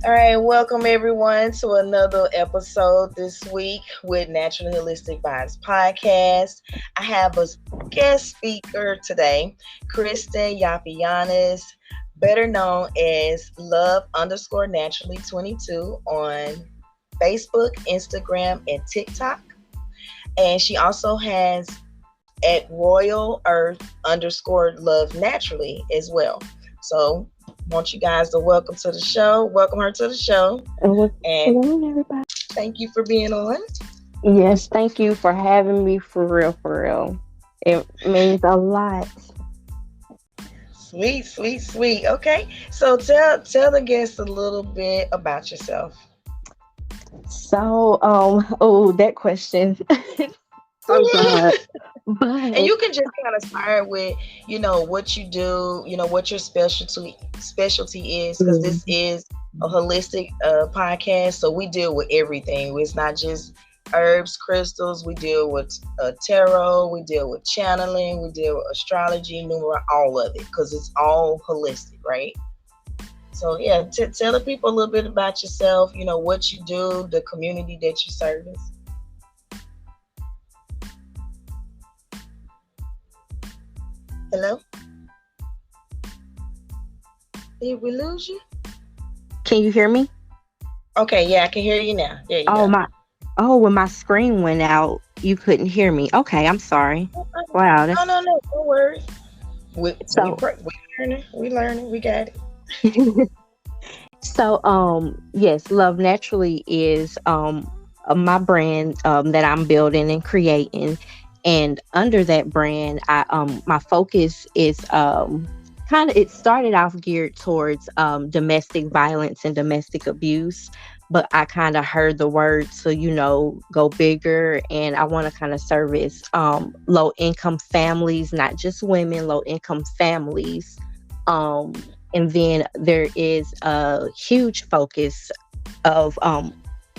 All right, welcome everyone to another episode this week with Natural Holistic Vibes Podcast. I have a guest speaker today, Kristin Yaffa Yanis, better known as Love underscore Naturally 22 on Facebook, Instagram, and TikTok. And she also has at Royal Earth underscore Love Naturally as well. So want you guys to welcome her to the show, and Hello, everybody. thank you for being on. Yes, thank you for having me for real, for real. It means a lot. Sweet, sweet, sweet. Okay, so tell the guests a little bit about yourself. So, oh, that question. Oh God. And But you can just kind of start with, what you do, what your specialty is, because mm, this is a holistic podcast. So we deal with everything. It's not just herbs, crystals. We deal with tarot. We deal with channeling. We deal with astrology, numerology, all of it, because it's all holistic, right? So yeah, tell the people a little bit about yourself. What you do, the community that you service. Hello, did we lose you? can you hear me? Okay, yeah, I can hear you now. There you Oh go. my. Oh, when my screen went out, you couldn't hear me. Okay, I'm sorry. Wow, No, that's no, no, no worries. so. We learning, we got it. So, yes, Love Naturally is my brand that I'm building and creating, and under that brand, I my focus is kind of it started off geared towards domestic violence and domestic abuse, but I kind of heard the word to go bigger, and I want to kind of service low income families, not just women, low income families. Um, and then there is a huge focus of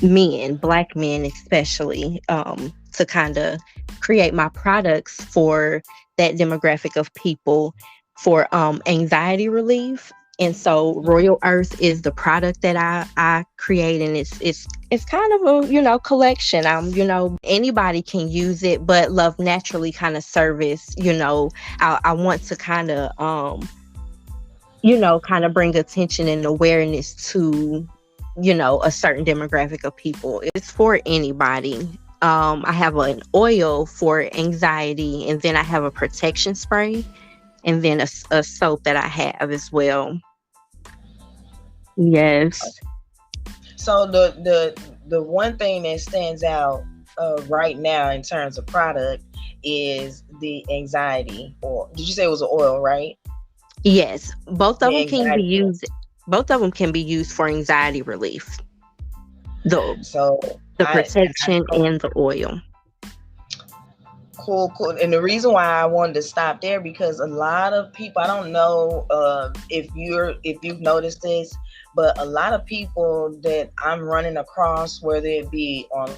men, black men especially, to kind of create my products for that demographic of people for anxiety relief. And so Royal Earth is the product that I create, and it's kind of a collection. Anybody can use it, but Love Naturally kind of service. I want to kind of bring attention and awareness to, a certain demographic of people. It's for anybody. I have an oil for anxiety, and then I have a protection spray, and then a soap that I have as well. Yes. So the one thing that stands out right now in terms of product is the anxiety, or did you say it was an oil, right? Yes. Both of The them can be anxiety oil. used. Both of them can be used for anxiety relief. The So the I protection and the oil. cool, cool. And the reason why I wanted to stop there, because a lot of people, I don't know if you've noticed this, but a lot of people that I'm running across, whether it be on,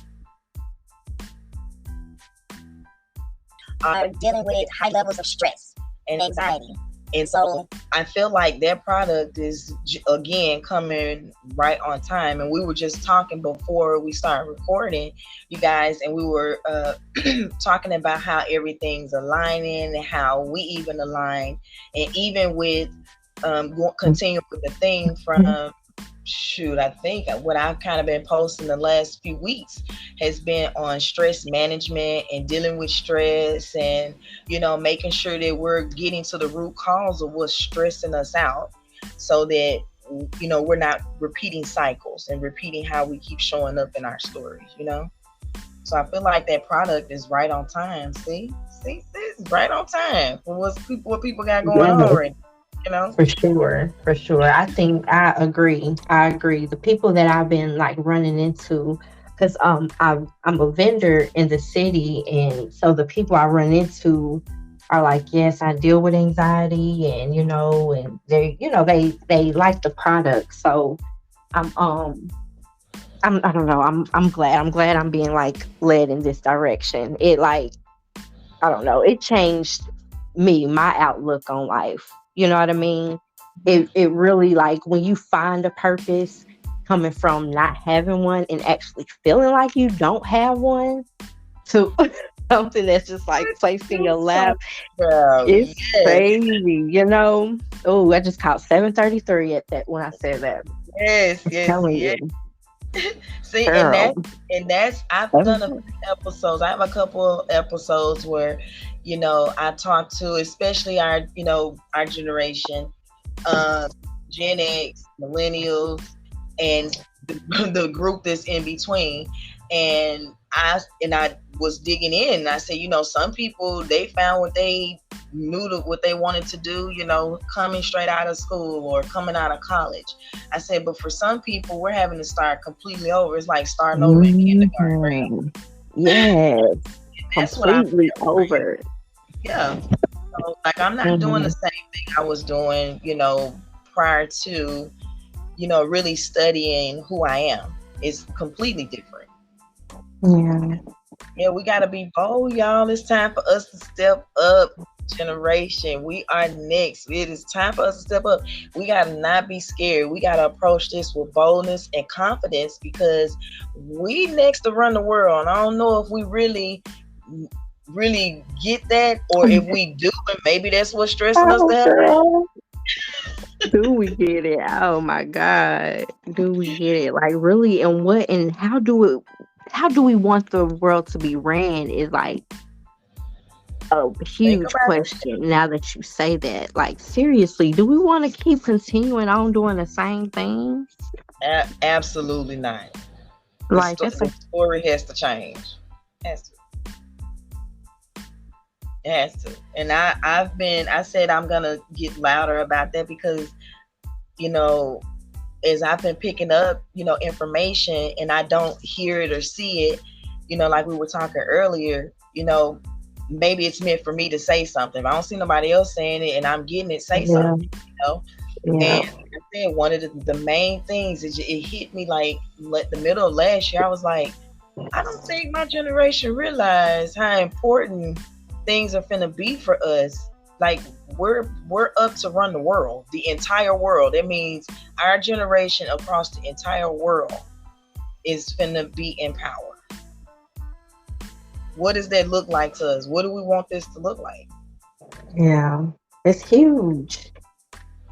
are dealing with high levels of stress and anxiety. And so I feel like their product is again coming right on time. And we were just talking before we started recording, you guys, and we were talking about how everything's aligning and how we even align, and even with continue with the thing from I think what I've kind of been posting the last few weeks has been on stress management and dealing with stress, and making sure that we're getting to the root cause of what's stressing us out, so that we're not repeating cycles and repeating how we keep showing up in our stories. So I feel like that product is right on time. See, it's right on time for what people got going on right now. For sure, for sure. I think I agree. I agree. The people that I've been like running into, because I'm a vendor in the city, and so the people I run into are like, yes, I deal with anxiety, and and they like the product. So I'm I don't know. I'm glad. I'm glad I'm being like led in this direction. It like I don't know. It changed my outlook on life. You know what I mean? It really like when you find a purpose, coming from not having one and actually feeling like you don't have one to something that's just like placed in your lap. Girl, It's yes, crazy, you know. Oh, I just caught 7:33 at that when I said that. yes, I'm yes, telling yes. you, See, girl. and that's I've done a few episodes. I have a couple episodes where, I talk to especially our, our generation, um, Gen X, millennials, and the, the group that's in between. And I was digging in. And I said, some people they found what they knew to, what they wanted to do. Coming straight out of school or coming out of college. I said, but for some people, we're having to start completely over. It's like starting over in kindergarten, right? Mhm. Yes, That's what I completely feel, right? over. Yeah. So, like, I'm not doing the Mhm. same thing I was doing, prior to, really studying who I am. It's completely different. Yeah. Yeah, we got to be bold, y'all. It's time for us to step up, generation. We are next. It is time for us to step up. We got to not be scared. We got to approach this with boldness and confidence because we next to run the world. And I don't know if we really get that, or if we do, and maybe that's what's stressing us Oh, the hell out. girl. Do we get it? Oh my God. Do we get it? Like really, and what and how do we want the world to be ran is like a Think huge about question now that you say that. Like seriously, do we want to keep continuing on doing the same thing? it. Absolutely not. Like that's The a story has to change. Has to. It has to. And I said I'm gonna get louder about that because, you know, as I've been picking up, information and I don't hear it or see it, like we were talking earlier, maybe it's meant for me to say something. If I don't see nobody else saying it and I'm getting it, say yeah, something. And yeah. like I said, one of the main things is it hit me like the middle of last year. I was like, I don't think my generation realized how important things are finna be for us. Like we're up to run the world, the entire world. That means our generation across the entire world is finna be in power. What does that look like to us? What do we want this to look like? Yeah. It's huge.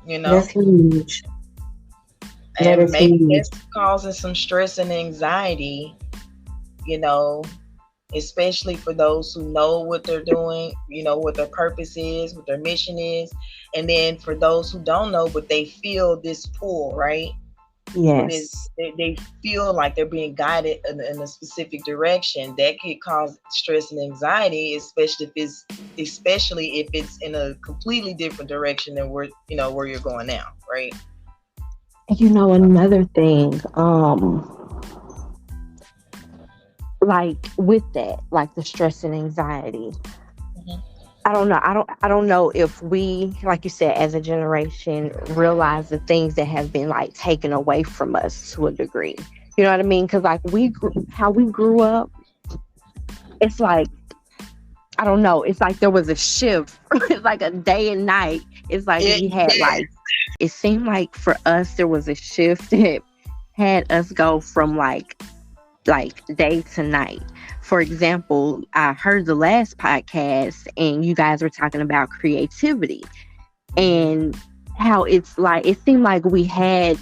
You That's know? huge. That And is maybe huge. that's causing some stress and anxiety, you know, especially for those who know what they're doing, what their purpose is, what their mission is. And then for those who don't know, but they feel this pull, right? Yes. They feel like they're being guided in a specific direction that could cause stress and anxiety, especially if it's in a completely different direction than where you're going now, right? Another thing, like with that, like the stress and anxiety. Mhm. I don't know. I don't know if we, like you said, as a generation, realize the things that have been like taken away from us to a degree. You know what I mean? Because like how we grew up, it's like I don't know. It's like there was a shift. It's like a day and night. It's like we had Yeah, like it seemed like for us there was a shift that had us go from like day to night. For example, I heard the last podcast and you guys were talking about creativity and how it's like it seemed like we had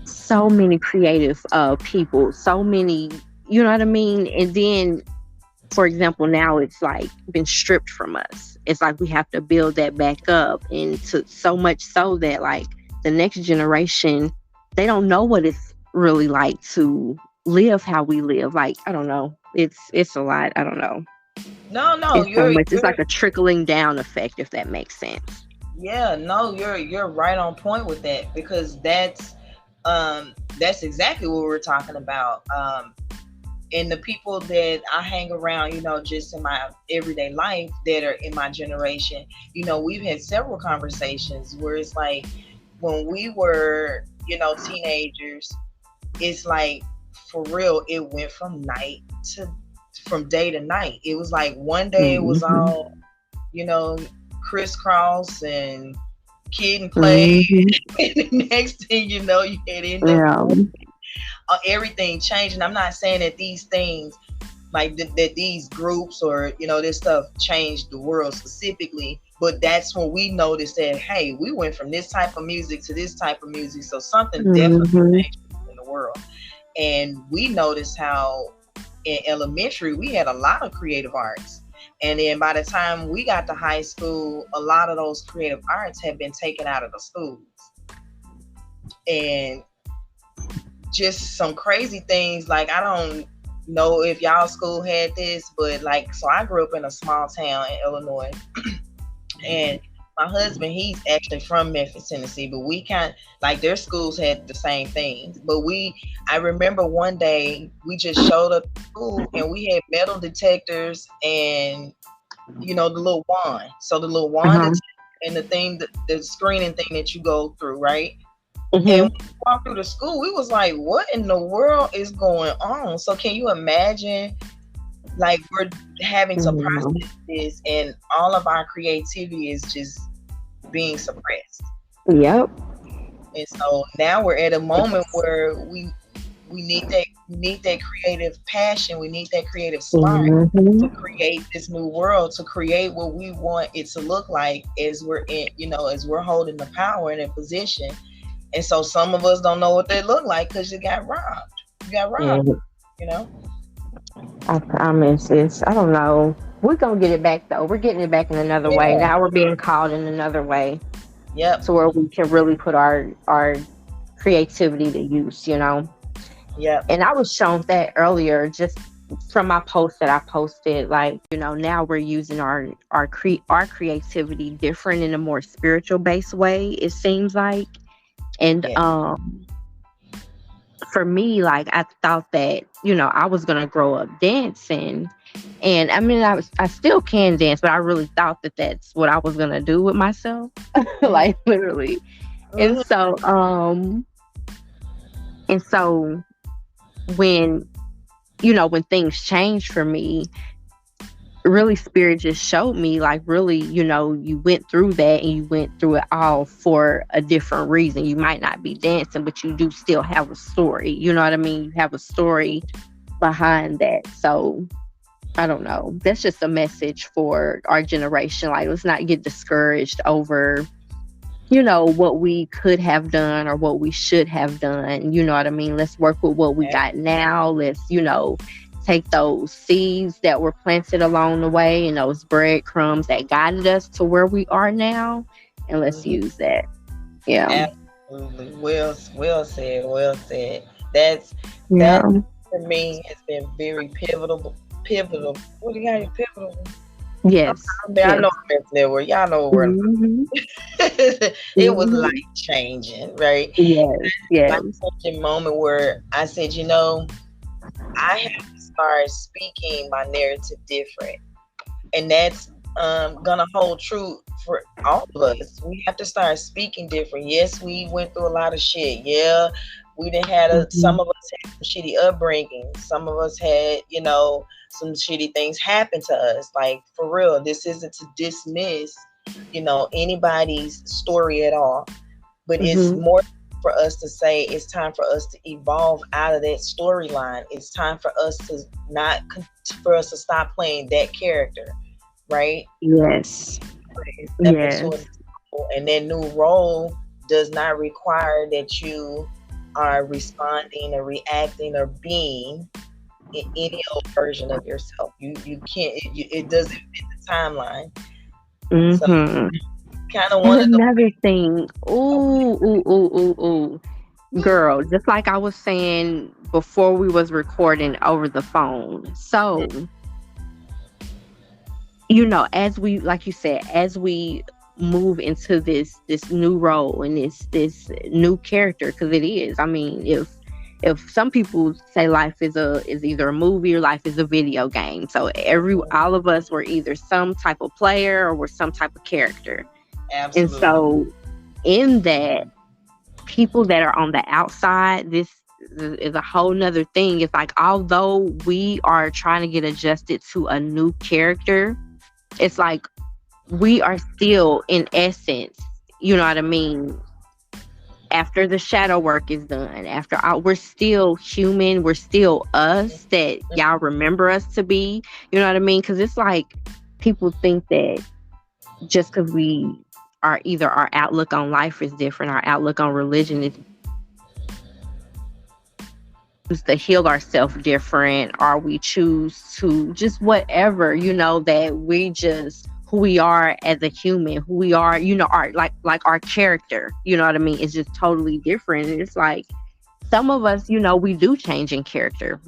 so many creative people, so many, you know what I mean? And then for example, now it's like been stripped from us. It's like we have to build that back up and to so much so that like the next generation, they don't know what it's really like to live how we live. Like, I don't know. It's a lot. I don't know. no, no, It's so you're much. It's you're like a trickling down effect, if that makes sense. yeah, no, you're right on point with that because that's exactly what we're talking about. And the people that I hang around, just in my everyday life that are in my generation, we've had several conversations where it's like when we were, teenagers, it's like for real, it went from day to night. It was like one day it was Hmm. all, you know, crisscross and kid and play. Hmm. And the next thing you know, you had end up Yeah. everything changed. And I'm not saying that these things, like that these groups or this stuff changed the world specifically, but that's when we noticed that, hey, we went from this type of music to this type of music, so something definitely Mm-hmm. changed in the world. And we noticed how in elementary we had a lot of creative arts, and then by the time we got to high school, a lot of those creative arts had been taken out of the schools. And just some crazy things, like, I don't know if y'all school had this, but like, so I grew up in a small town in Illinois, and my husband, he's actually from Memphis, Tennessee, but we kind of, like, their schools had the same things. But I remember one day we just showed up to school and we had metal detectors and, the little wand. So the little wand Uh-huh. detector and the thing, the screening thing that you go through, right? And Mm-hmm. when we walked through the school, we was like, what in the world is going on? So can you imagine, like, we're having to Mm-hmm. process this and all of our creativity is just being suppressed. Yep. And so now we're at a moment where we need that creative passion, we need that creative spark to Mm-hmm. create this new world, to create what we want it to look like as we're in, as we're holding the power in a position. And so some of us don't know what they look like because you got robbed. You got robbed, And you know? I promise I don't know. We're gonna get it back though. We're getting it back in another way. Yeah. Now we're being called in another way Yep. to where we can really put our creativity to use. Yep. And I was shown that earlier just from my post that I posted, like, now we're using our creativity different in a more spiritual based way, it seems like. And Yeah. for me, like, I thought that, I was gonna grow up dancing. And I mean, I still can dance, but I really thought that that's what I was gonna do with myself. Mm-hmm. Like, literally. And Mm-hmm. so when when things changed for me, really spirit just showed me, like, really, you went through that and you went through it all for a different reason. You might not be dancing, but you do still have a story. You know what I mean? You have a story behind that. So I don't know. That's just a message for our generation. Like, let's not get discouraged over what we could have done or what we should have done. You know what I mean? Let's work with what we got now. Let's, take those seeds that were planted along the way and those breadcrumbs that guided us to where we are now, and let's Mm-hmm. use that. Yeah. Absolutely. Well said. Well said. That Yeah. for me has been very pivotal. Pivotal. What do you got? Pivotal. Yes. I know Yes. I'm messing that word. Y'all know where Hmm. it was life Hmm. changing, right? Yes. Like Yes. such a moment where I said, I have to start speaking my narrative different, and that's gonna hold true for all of us. We have to start speaking different. Yes, we went through a lot of shit. Yeah, we didn't had Hmm. some of us had some shitty upbringing. Some of us had, some shitty things happen to us. Like, for real, this isn't to dismiss, anybody's story at all, but it's Hmm. more for us to say it's time for us to evolve out of that storyline. It's time for us to not for us to stop playing that character, right? Yes. Step into a Yes. new role, and that new role does not require that you are responding or reacting or being in any old version of yourself. You can't. It doesn't fit the timeline. So Hmm. kind of And one of the. another thing, ooh, ooh, ooh, ooh, ooh, girl, just like I was saying before we was recording over the phone. So, as we, like you said, as we move into this new role and this new character, because it is. I mean, if some people say life is either a movie or life is a video game, so all of us were either some type of player or we're some type of character. And Absolutely. so in that, people that are on the outside, this is a whole nother thing. It's like, although we are trying to get adjusted to a new character, it's like we are still in essence, you know what I mean, after the shadow work is done, we're still human, we're still us that y'all remember us to be. You know what I mean? Because it's like people think that just because we are either our outlook on life is different, our outlook on religion is to heal ourselves different, or we choose to just whatever, that we just who we are as a human, who we are, our like our character, you know what I mean, is just totally different. And it's like some of us, we do change in character,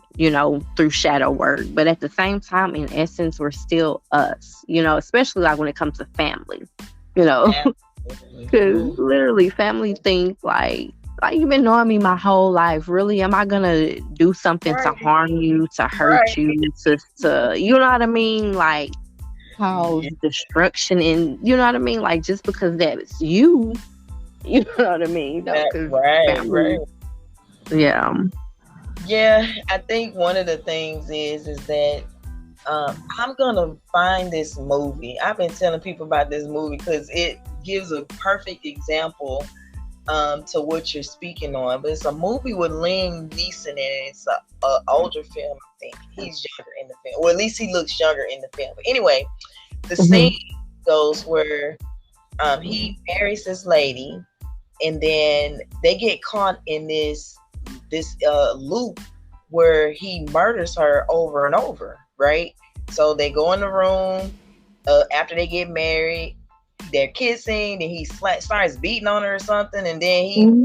through shadow work, but at the same time, in essence, we're still us, especially like when it comes to family, because literally family thinks like you've been knowing me my whole life. Really, am I gonna do something to harm you, to hurt you, to you know what I mean? Like cause destruction, and you know what I mean? Like just because that's you, you know what I mean? Right. Yeah. Yeah, I think one of the things is that I'm gonna find this movie. I've been telling people about this movie because it gives a perfect example to what you're speaking on. But it's a movie with Liam Neeson, and it's a older film. I think he's younger in the film, or at least he looks younger in the film. But anyway, the scene goes where he marries this lady, and then they get caught in this loop where he murders her over and over, right? So they go in the room after they get married, they're kissing, and he starts beating on her or something, and then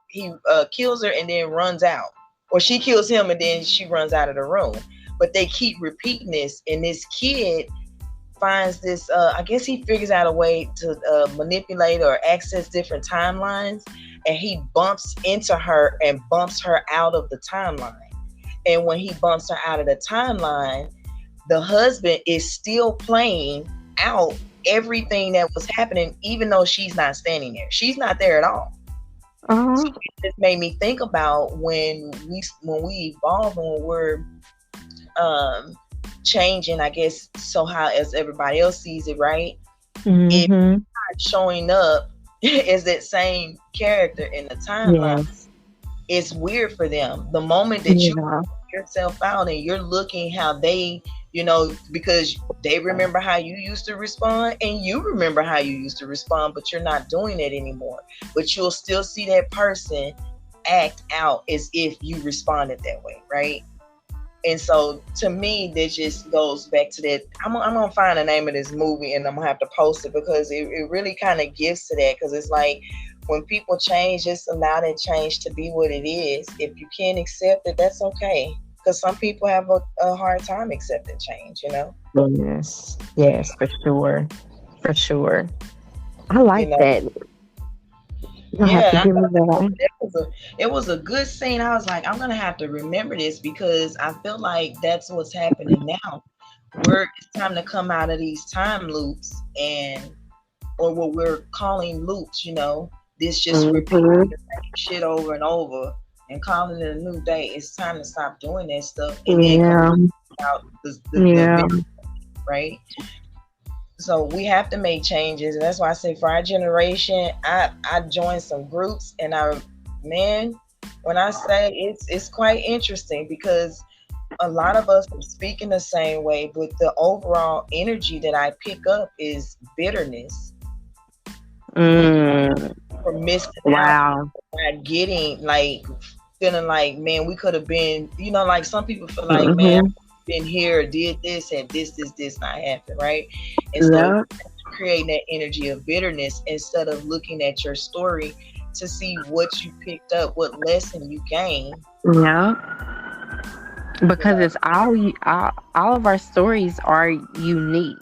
he kills her and then runs out, or she kills him and then she runs out of the room. But they keep repeating this, and this kid finds this I guess he figures out a way to manipulate or access different timelines, and he bumps into her and bumps her out of the timeline. And when he bumps her out of the timeline, the husband is still playing out everything that was happening, even though she's not standing there. She's not there at all. So it just made me think about when we evolve, and when we're changing, I guess, so how as everybody else sees it, right? If you're not showing up as that same character in the timeline, it's weird for them. The moment that you put yourself out and you're looking how they, because they remember how you used to respond, and you remember how you used to respond, but you're not doing it anymore. But you'll still see that person act out as if you responded that way, right? And so to me, that just goes back to that. I'm gonna find the name of this movie, and I'm gonna have to post it, because it really kind of gets to that. Because it's like when people change, just allow that change to be what it is. If you can't accept it, that's okay. Because some people have a hard time accepting change, Yes, for sure. I like that. It was a good scene. I was like, I'm gonna have to remember this, because I feel like that's what's happening now. It's time to come out of these time loops, or what we're calling loops. This just repeating the same shit over and over and calling it a new day. It's time to stop doing that stuff and then come out the right. So we have to make changes, and that's why I say for our generation, I joined some groups, and when I say it's quite interesting, because a lot of us are speaking the same way, but the overall energy that I pick up is bitterness. For missing out, not getting, like, feeling like, man, we could have been, like some people feel like, man, been here, did this, and this not happen, right? And so creating that energy of bitterness instead of looking at your story to see what you picked up, what lesson you gained. Because it's all of our stories are unique.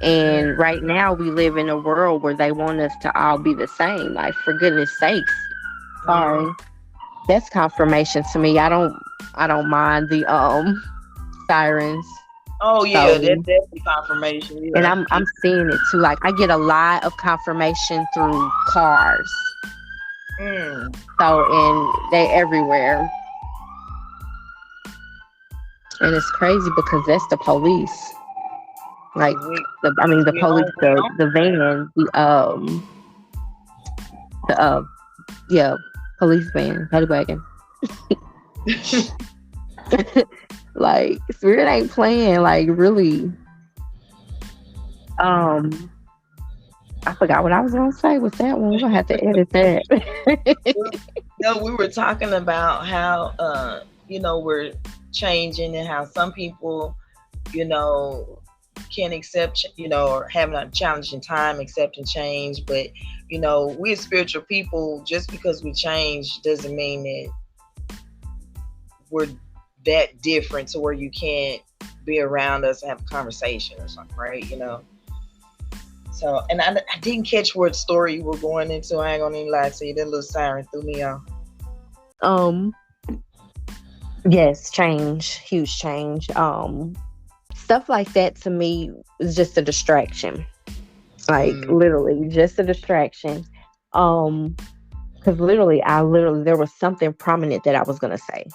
And right now we live in a world where they want us to all be the same. Like, for goodness sakes. Sorry. That's confirmation to me. I don't mind the sirens. Oh yeah, that's definitely confirmation. Yeah. And I'm seeing it too. Like, I get a lot of confirmation through cars. So, and they everywhere. And it's crazy because that's the police. Like, the police, the van, Police van, paddy wagon. Like Spirit ain't playing. Like really. Um, I forgot what I was gonna say with that one. We're gonna have to edit that. No, we were talking about how we're changing and how some people, you know, can accept, or having a challenging time accepting change. But, we as spiritual people, just because we change doesn't mean that we're that different to where you can't be around us and have a conversation or something, right? So, and I didn't catch what story you were going into. I ain't gonna even lie to you. That little siren threw me off. um, yes, change, huge change. Stuff like that to me is just a distraction. Like literally, just a distraction. Because literally, there was something prominent that I was gonna say,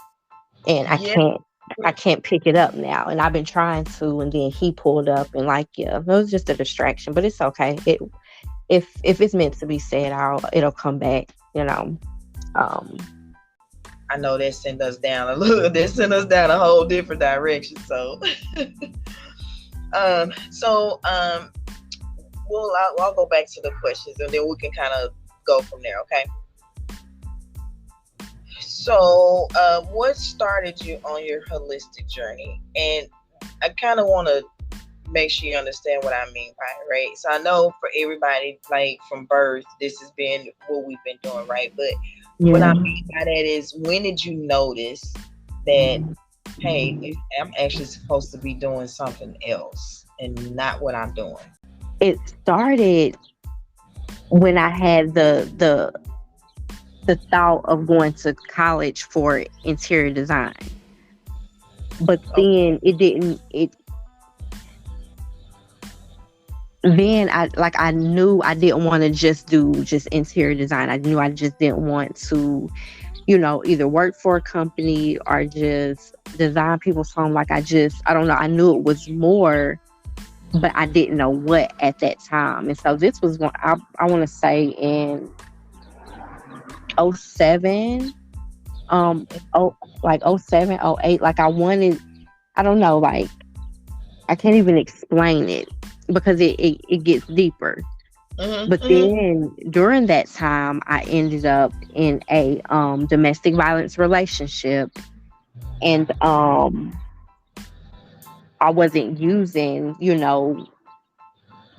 and I can't pick it up now. And I've been trying to, and then he pulled up, and like, yeah, it was just a distraction. But it's okay. If it's meant to be said, it'll come back. I know that sent us down a little. That sent us down a whole different direction. So, I'll go back to the questions, and then we can kind of go from there. Okay. So, what started you on your holistic journey? And I kind of want to make sure you understand what I mean by it, right? So I know for everybody, like from birth, this has been what we've been doing, right? But what I mean by that is, when did you notice that, hey, I'm actually supposed to be doing something else and not what I'm doing? It started when I had the thought of going to college for interior design. But then then I knew I didn't want to just do interior design. I knew I just didn't want to, either work for a company or just design people's home. Like I don't know. I knew it was more, but I didn't know what at that time. And so this was I want to say in 07, like 07, 08. Like I wanted, I don't know, like I can't even explain it because it gets deeper. But then during that time, I ended up in a domestic violence relationship, and I wasn't using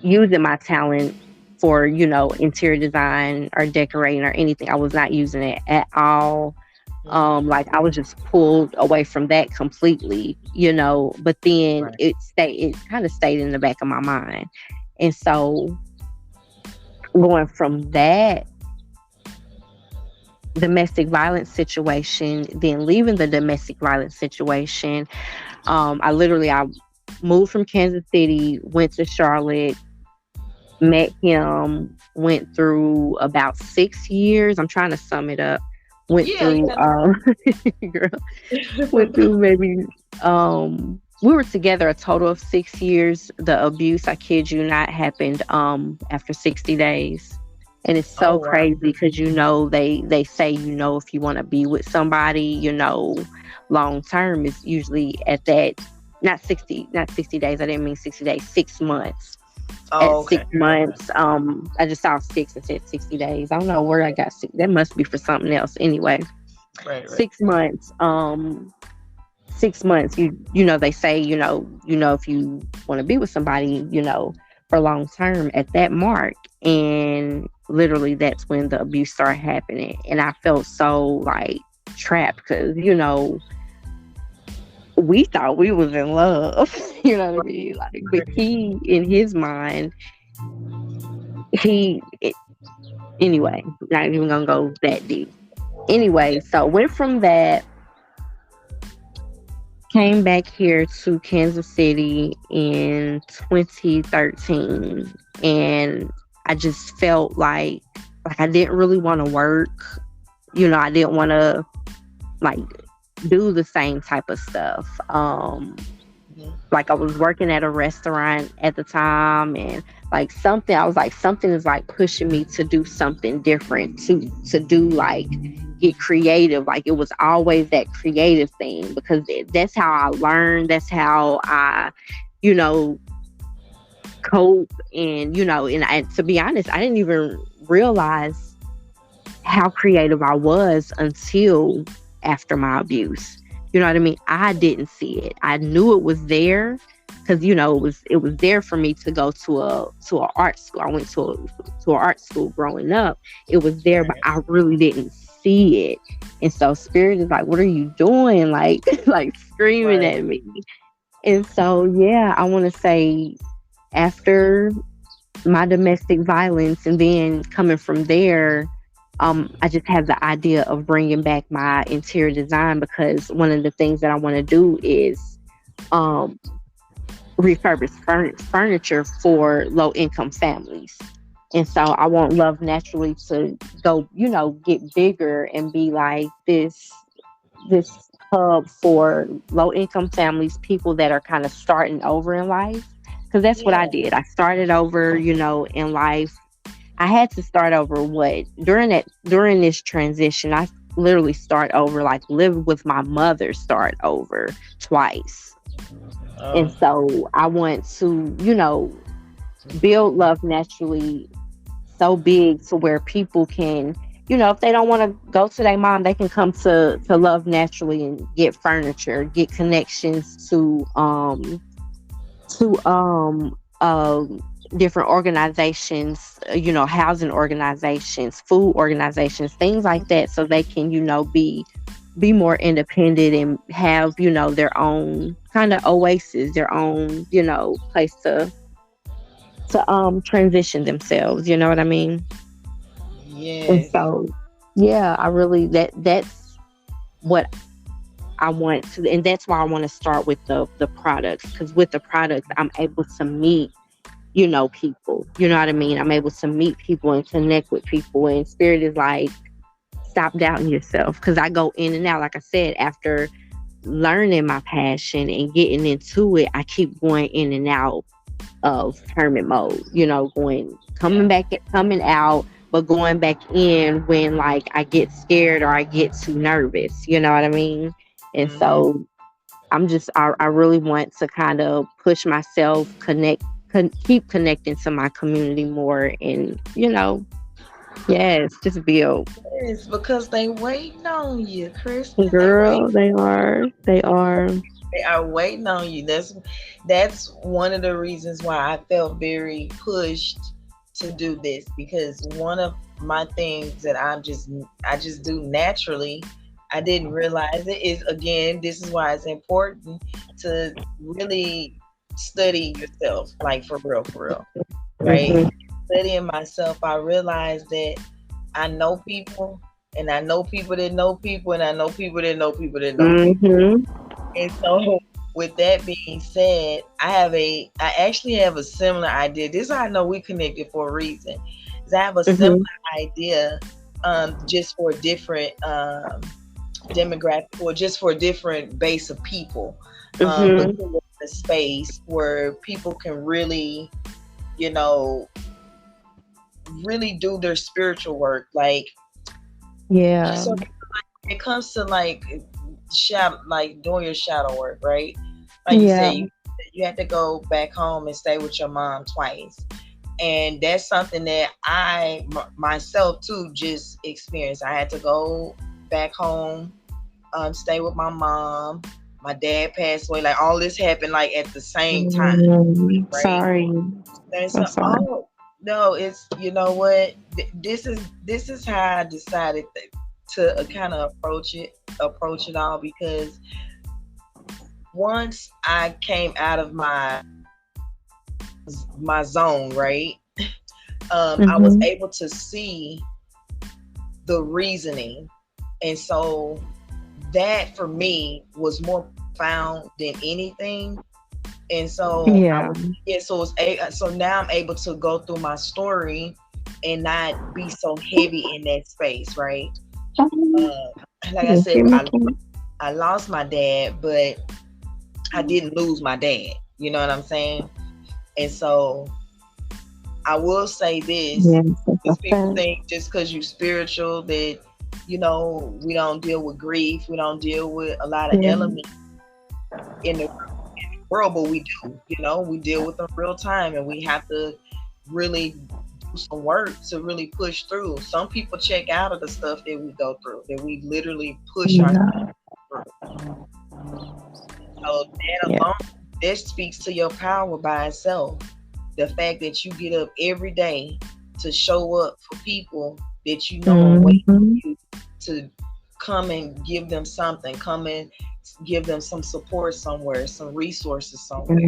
my talent for interior design or decorating or anything. I was not using it at all. Like I was just pulled away from that completely, but then it kind of stayed in the back of my mind. And so going from that domestic violence situation, then leaving the domestic violence situation, I moved from Kansas City, went to Charlotte, met him, went through about 6 years. I'm trying to sum it up. Went through maybe we were together a total of 6 years. The abuse, I kid you not, happened after 60 days. And it's so crazy because they say if you want to be with somebody, long term is usually at that not 60 days. I didn't mean 60 days, 6 months. At 6 months, I just saw 6 and said 60 days. I don't know where I got 6. That must be for something else. Anyway, right. 6 months. 6 months. They say if you want to be with somebody, for long term at that mark, and literally that's when the abuse started happening, and I felt so like trapped because we thought we was in love, you know what I mean? Like, but he, in his mind, anyway, not even gonna go that deep. Anyway, so went from that, came back here to Kansas City in 2013, and I just felt like I didn't really want to work. I didn't want to do the same type of stuff. like I was working at a restaurant at the time, and like something, I was like, something is like pushing me to do something different, to do like get creative. Like it was always that creative thing, because that's how I learned, that's how I, you know, cope. And to be honest, I didn't even realize how creative I was until after my abuse. You know what I mean? I didn't see it. I knew it was there, because it was there for me to go to a art school. I went to an art school growing up. It was there, but I really didn't see it. And so spirit is like, "What are you doing?" Like like screaming Right. at me. And so yeah, I want to say, after my domestic violence, and then coming from there, I just have the idea of bringing back my interior design, because one of the things that I want to do is um, refurbish furniture for low income families. And so I want Love Naturally to go, get bigger and be like this hub for low income families, people that are kind of starting over in life. Because that's what I Yeah. did. I started over, in life. I had to start over during this transition. I literally start over, like live with my mother, start over twice. And Oh, so I want to, build Love Naturally so big to where people can, if they don't want to go to their mom, they can come to Love Naturally and get furniture, get connections to different organizations, housing organizations, food organizations, things like that, so they can, be more independent and have, their own kind of oasis, their own, place to transition themselves, you know what I mean? And yes. so yeah, I really, that's what I want to, and that's why I want to start with the products, because with the products I'm able to meet, people, you know what I mean? I'm able to meet people and connect with people, and spirit is like, stop doubting yourself, because I go in and out. Like I said, after learning my passion and getting into it, I keep going in and out of hermit mode, coming Yeah. back, coming out, but going back in when like I get scared or I get too nervous, you know what I mean? And Hmm. so I really want to kind of push myself, keep connecting to my community more, and yes, just build. Yes, because they waiting on you, Kristen. They Girl, wait. they are. They are waiting on you. That's one of the reasons why I felt very pushed to do this, because one of my things that I just do naturally, I didn't realize it, is, again, this is why it's important to really study yourself, like for real, right? Hmm. Studying myself, I realized that I know people, and I know people that know people, and I know people that know people that know people. Hmm. And so, with that being said, I actually have a similar idea. This is how I know we connected for a reason. Is I have a similar Hmm. idea, just for different demographic, or just for a different base of people, but Hmm. to a space where people can really, you know, really do their spiritual work. Like, Yeah. so it comes to like shadow, like doing your shadow work, right? Like you said, Yeah. you have to go back home and stay with your mom twice, and that's something that myself too just experienced. I had to go back home, stay with my mom. My dad passed away. Like, all this happened like at the same time, right? Sorry. And I'm so, sorry. oh no, it's, you know what? This is how I decided to kind of approach it all, because once I came out of my zone, right? I was Hmm. able to see the reasoning, and so that for me was more profound than anything. And so I Yeah. was, yeah, so now I'm able to go through my story and not be so heavy in that space, right? Uh, like I said, Give me a I lost my dad, but I didn't lose my dad. You know what I'm saying? And so I will say this, Yes, that's a because people fact. think just because you spiritual that, we don't deal with grief, we don't deal with a lot of Yeah. elements in the world, but we do. We deal with them real time, and we have to really do some work to really push through. Some people check out of the stuff that we go through, that we literally push ourselves Yeah. through. So that Yeah. alone, that speaks to your power by itself. The fact that you get up every day to show up for people that you know are waiting Hmm. for you to come and give them something, come and give them some support somewhere, some resources somewhere.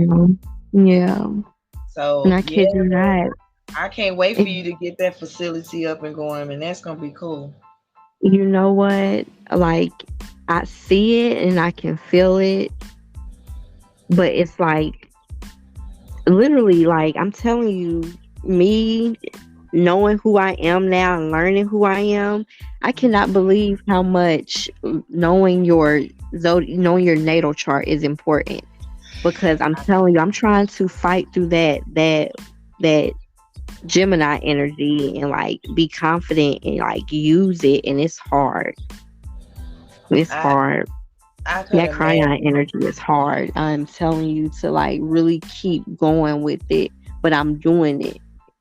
Yeah. And So I yeah, kid you not. I can't wait for It, you to get that facility up and going, and that's gonna be cool. you know what? Like, I see it and I can feel it, but it's like literally, like, I'm telling you, me knowing who I am now and learning who I am, I cannot believe how much knowing your natal chart is important. Because I'm telling you, I'm trying to fight through that Gemini energy and like be confident and like use it, and it's hard. It's I hard. I could That imagine. crayon energy is hard. I'm telling you to like really keep going with it, but I'm doing it.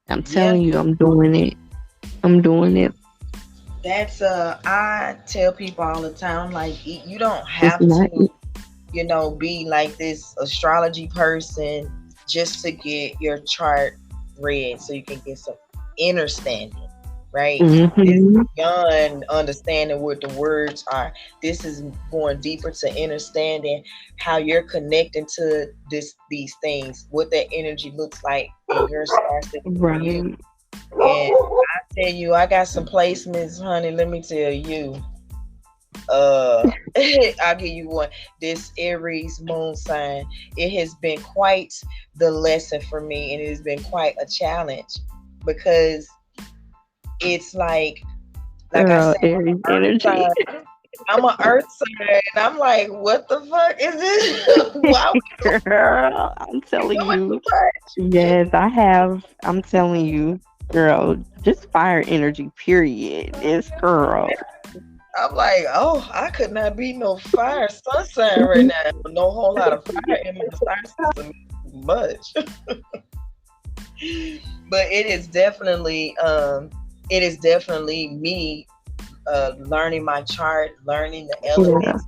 I'm Yeah, telling you, I'm doing it. I'm doing it. that's I tell people all the time, like, you don't It's have not. to, be like this astrology person just to get your chart read so you can get some understanding, right? This is Mm-hmm. beyond understanding what the words are. This is going deeper to understanding how you're connecting to these things, what that energy looks like in your star system for you. Right. And I tell you, I got some placements, honey. Let me tell you. Uh, I'll give you one. This Aries moon sign. It has been quite the lesson for me, and it has been quite a challenge because it's like I Girl, said, Aries Earth energy. sign. I'm an Earth sign, and I'm like, what the fuck is this? Why Girl, I'm we telling doing too you. much? Yes, I have. I'm telling you, girl, just fire energy, period. It's girl. I'm like, oh, I could not be no fire sun sign right now. No whole lot of fire in my star system, much. But it is definitely me learning my chart, learning the Yeah. elements,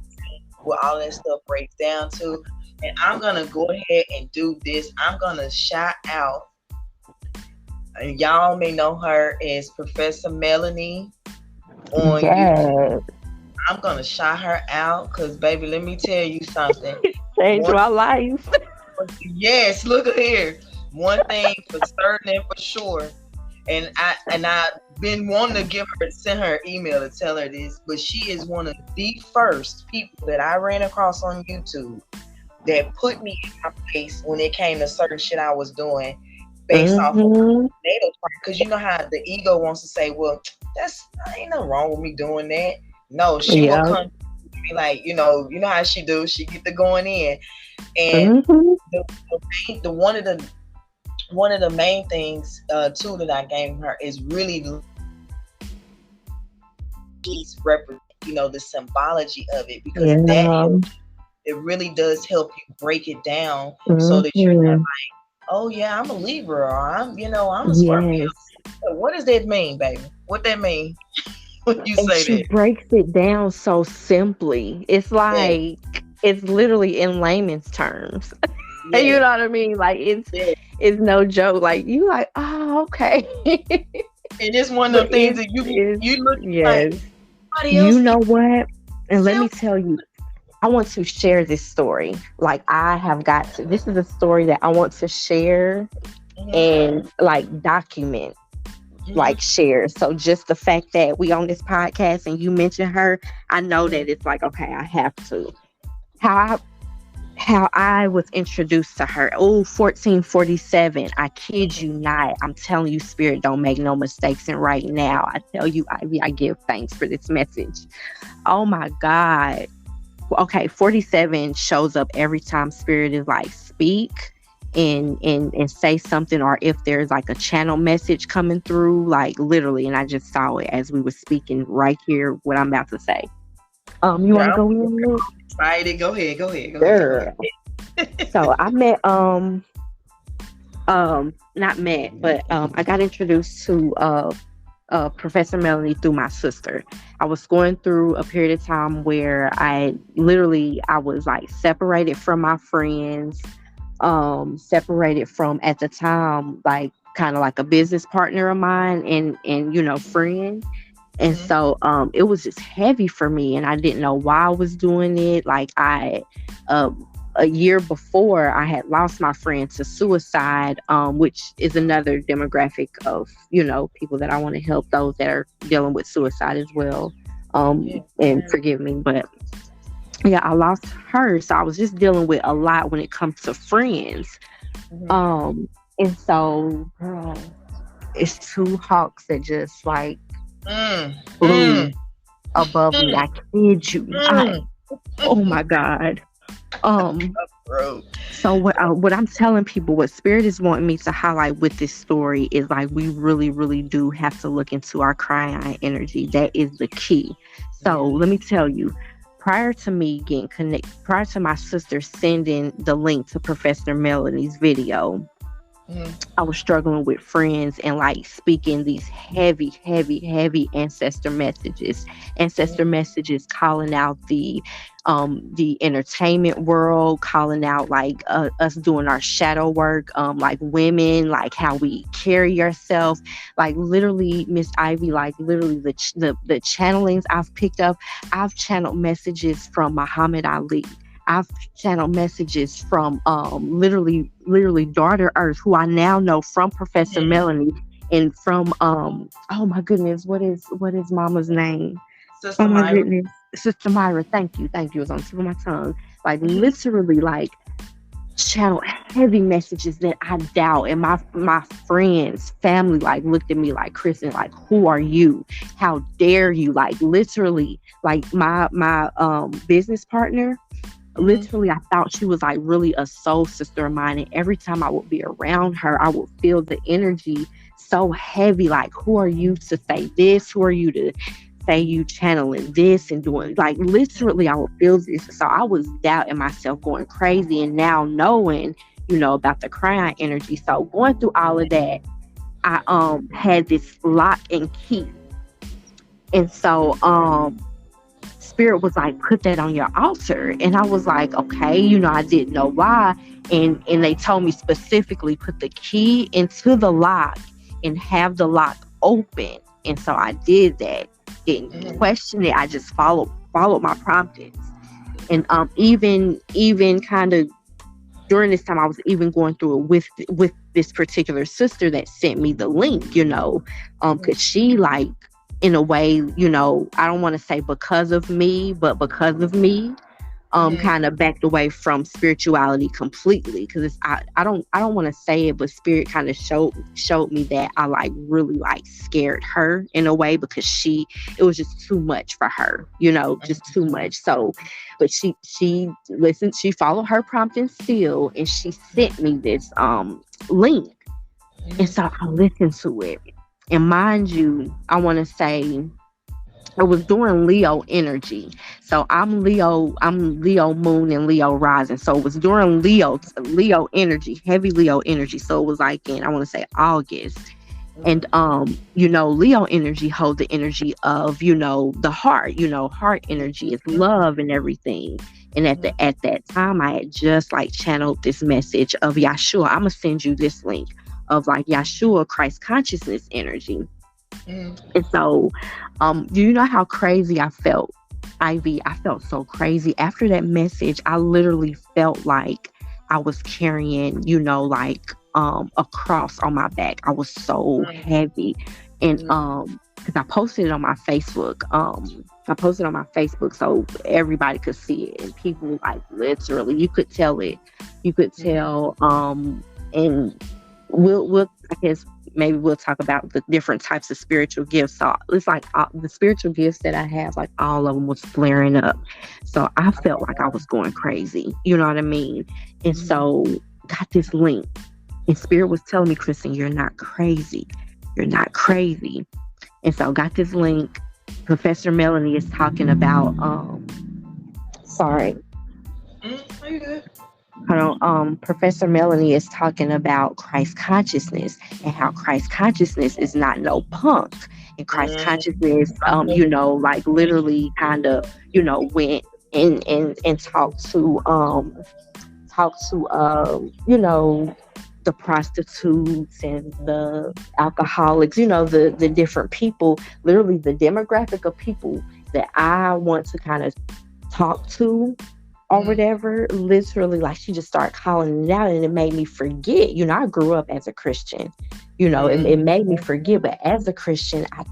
what all that stuff breaks down to. And I'm gonna go ahead and do this. I'm gonna shout out, and y'all may know her as Professor Melanie on YouTube. Yes. I'm gonna shout her out because, baby, let me tell you something. Changed One, my life. yes, look here. One thing for certain and for sure, and I've been wanting to send her an email to tell her this, but she is one of the first people that I ran across on YouTube that put me in my place when it came to certain shit I was doing based off of Mm-hmm. natal chart. Because you know how the ego wants to say, well, that's ain't nothing wrong with me doing that. No, she will Yeah. come to me like, you know how she do. She get the going in, and Mm-hmm. the one of the main things too that I gave her is really piece represent, the symbology of it, because that Yeah. it really does help you break it down so that you're not, Mm-hmm. oh yeah, I'm a Libra, or I'm a Scorpio. Yes. What does that mean, baby? What that mean when you And say she that? breaks it down so simply. It's Yeah, like it's literally in layman's terms. You yeah, know what I mean? Like yeah. it's no joke. Like you like, oh, okay. And it's one of But them things that you it's you look like yes. somebody You else know what? And let me self. tell you, I want to share this story. Like I have got to. This is a story that I want to share Hmm. and like document, Hmm. like share. So just the fact that we on this podcast and you mention her, I know Hmm. that it's like okay, I have to. How I how I was introduced to her. Oh, 1447. I kid you not. I'm telling you, Spirit don't make no mistakes. And right now, I tell you, I give thanks for this message. Oh my God. okay, 47 shows up every time spirit is like speak and say something, or if there's like a channel message coming through, like literally, and I just saw it as we were speaking right here what I'm about to say. You want to Girl, go in there? I'm excited. Go ahead. Go ahead. Go ahead. Go Girl. ahead. So I met not met, but I got introduced to Professor Melanie through my sister. I was going through a period of time where I was like separated from my friends, separated from, at the time, like kind of like a business partner of mine and friend. And Mhm. so it was just heavy for me, and I didn't know why I was doing it. Like uh, a year before, I had lost my friend to suicide, which is another demographic of people that I want to help, those that are dealing with suicide as well. Yeah. And forgive me, but yeah, I lost her, so I was just dealing with a lot when it comes to friends. Mhm. And so, girl, it's two hawks that just like Mm, mm, flew above me. mm, I kid you not. mm. Oh my God. Um, Bro. so what I'm telling people, what Spirit is wanting me to highlight with this story is like we really, really do have to look into our crying eye energy. That is the key. So Yeah. let me tell you, prior to me getting connected, prior to my sister sending the link to Professor Melanie's video, Mhm. I was struggling with friends and like speaking these heavy, heavy, heavy ancestor messages, calling out the entertainment world, calling out like us doing our shadow work, like women, like how we carry ourselves, like literally, Miss Ivy, like literally the channelings I've picked up, I've channeled messages from Muhammad Ali. I've channeled messages from literally Daughter Earth, who I now know from Professor Mhm. Melanie, and from oh my goodness, what is Mama's name? Oh Sister my Myra. goodness, Sister Myra. Thank you. It was on the tip of my tongue. Like Mhm. literally, like channel heavy messages that I doubt, and my friends, family, like looked at me like, Kristin, like who are you? How dare you? Like literally, like my business partner. Mhm. Literally, I thought she was like really a soul sister of mine. And every time I would be around her, I would feel the energy so heavy. Like, who are you to say this? Who are you to say you channeling this and doing, like, literally, I would feel this. So I was doubting myself, going crazy. And now knowing, about the crying energy. So going through all of that, I had this lock and key. And so Spirit was like, put that on your altar. And I was like, okay, I didn't know why. And they told me specifically, put the key into the lock and have the lock open. And so I did that. Didn't Mhm. question it. I just followed my promptings. And even kind of during this time, I was even going through it with this particular sister that sent me the link, because she, like, in a way, I don't want to say because of me, but because of me, Mhm. kind of backed away from spirituality completely, because I don't want to say it, but Spirit kind of showed me that I like really like scared her in a way, because it was just too much for her, just too much. So but she listened, she followed her prompting still, and she sent me this link. And Mhm. so I listened to it, and mind you, I want to say I was doing Leo energy. So I'm Leo moon and Leo rising. So it was during Leo energy, heavy Leo energy. So it was like in, I want to say, August. And Leo energy hold the energy of, the heart, heart energy is love and everything. And at that time, I had just like channeled this message of Yeshua. I'm gonna send you this link of like Yeshua, Christ consciousness energy. Mhm. And so, do you know how crazy I felt, Ivy? I felt so crazy after that message. I literally felt like I was carrying, like a cross on my back. I was so heavy, and Mhm. because I posted it on my Facebook. I posted on my Facebook so everybody could see it, and people like literally, you could tell it. You could Mhm. tell. And we'll I guess maybe we'll talk about the different types of spiritual gifts. So it's like the spiritual gifts that I have, like all of them was flaring up. So I felt like I was going crazy. You know what I mean? And so got this link, and Spirit was telling me, Kristin, you're not crazy. You're not crazy. And so got this link. Professor Melanie is talking about sorry. Are you good? Professor Melanie is talking about Christ consciousness, and how Christ consciousness is not no punk. And Christ consciousness, like literally kind of, went and talked to the prostitutes and the alcoholics, the different people, literally the demographic of people that I want to kind of talk to or whatever. Literally, like, she just started calling it out, and it made me forget. I grew up as a Christian. It made me forget. But as a Christian, I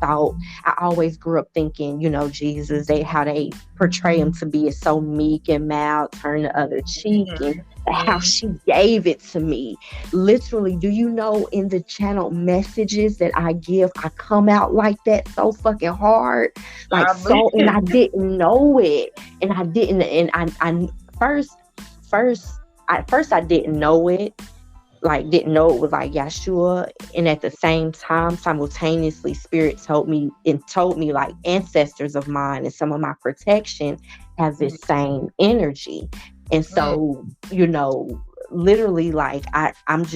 always grew up thinking, Jesus, how they portray him to be is so meek and mild, turn the other cheek, and how she gave it to me. Literally, do you know, in the channel messages that I give, I come out like that so fucking hard, like so, and I didn't know it, and I didn't, and I first I didn't know it. Like, didn't know it was like Yeshua, and at the same time, simultaneously, Spirit told me like ancestors of mine and some of my protection have this same energy. And so, literally, like, I'm